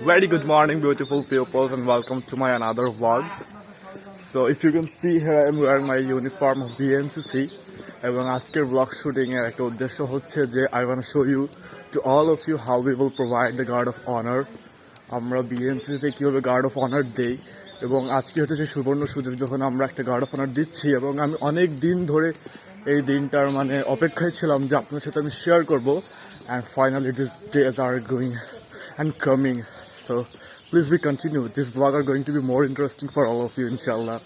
Very good morning, beautiful people, and welcome to my another vlog. So if you can see here, I'm wearing my uniform of BNCC. এবং আজকের blog shooting এর একটা উদ্দেশ্য হচ্ছে যে I want to show you to all of you how we will provide the guard of honor. আমরা BNCC তে কিভাবে গার্ড অফ অনার দেই এবং আজকে হচ্ছে সেই সুবর্ণ সুযোগ যখন আমরা একটা গার্ড অফ অনার দিচ্ছি এবং আমি অনেক দিন ধরে এই দিনটার মানে অপেক্ষায় ছিলাম যে আপনার সাথে আমি শেয়ার করব and finally these days are going and coming. So please be continue. This vlog are going to be more interesting for all of you, inshallah.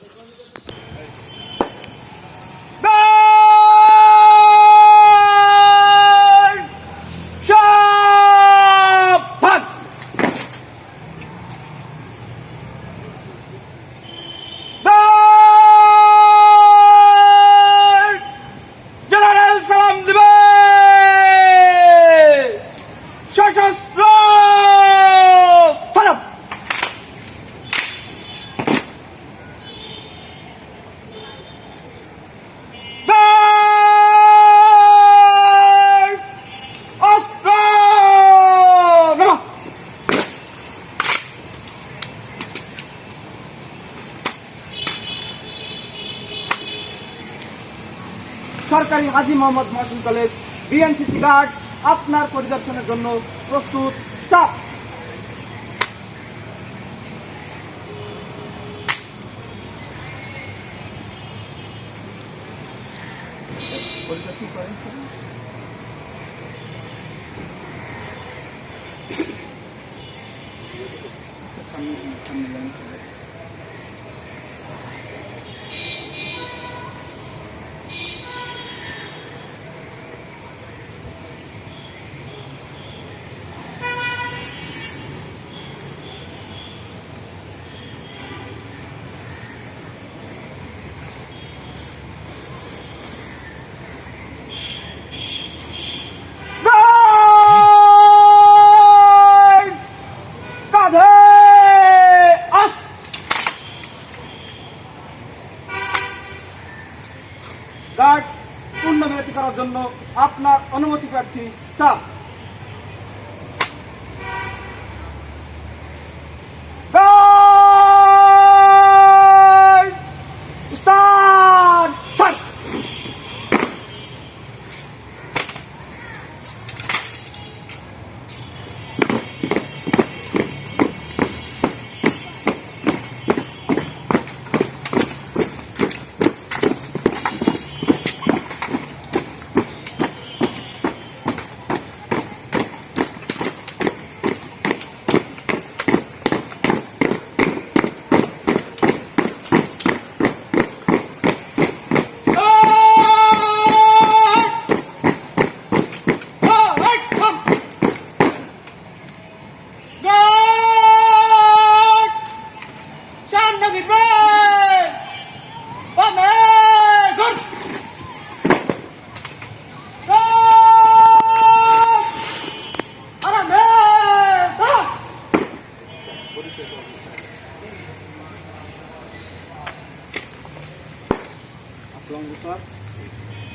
সরকারি Haji Mohammad Mohsin college BNCC guard আপনার পরিদর্শনের জন্য প্রস্তুত। চাপ। গার্ড পূর্ণ বিরতি করার জন্য আপনার অনুমতি প্রার্থী। চাপ। Guard start. ফায়ার। স্যার,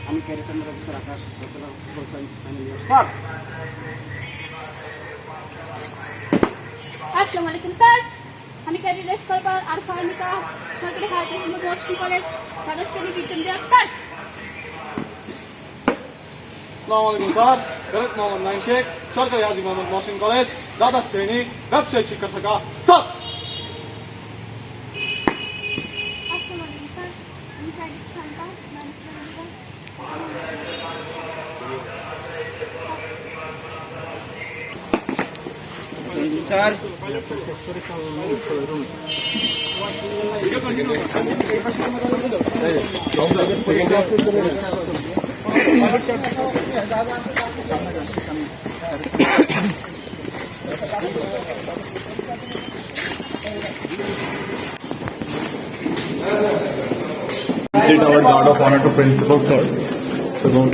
আমি ক্যারিটার অফিসার আকাশ স্যার। আসসালামু আলাইকুম স্যার, আমি ক্যারিটার স্কলার আর ফার্মিকা সরকারি হাজী মোহাম্মদ মহসিন কলেজ দ্বাদশ শ্রেণী বিজ্ঞান বিভাগ। স্যার আসসালামু আলাইকুম স্যার, ক্যাডেট মোহাম্মদ নাইম শেখ, সরকারি হাজী মোহাম্মদ মহসিন কলেজ দ্বাদশ শ্রেণী ব্যবসায়ী শিক্ষা শাখা। স্যার আসসালামু আলাইকুম স্যার, আমি cadet Shanta sir, Did our guard of honor to principal sir এবং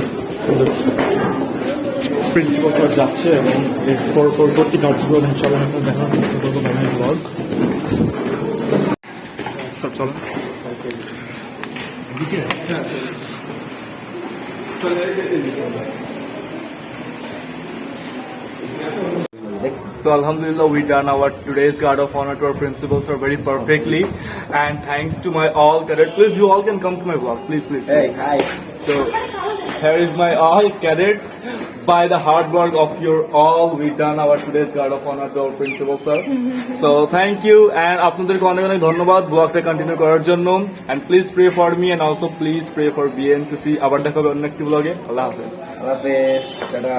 প্রিন্সিপাল স্যার যাচ্ছে এবং এর পরবর্তী কাজগুলো ইনশাআল্লাহ আপনারা দেখার চেষ্টা করবো আমার ব্লগ। সব চলো So Alhamdulillah, we done our today's guard of honor to our principal sir very perfectly, and thanks to my all cadet. Please, you all can come to my vlog, please. hi. So here is my all cadet. By the hard work of your all, we done our today's guard of honor to our principal sir. So thank you, and আপনাদেরকে অনেক অনেক ধন্যবাদ ব্লগটা continue করার জন্য, and please pray for me and also please pray for BNCC. আবার দেখা হবে অন্য একটি ব্লগে। আল্লাহ হাফেজ। আল্লাহ হাফেজ, টাটা।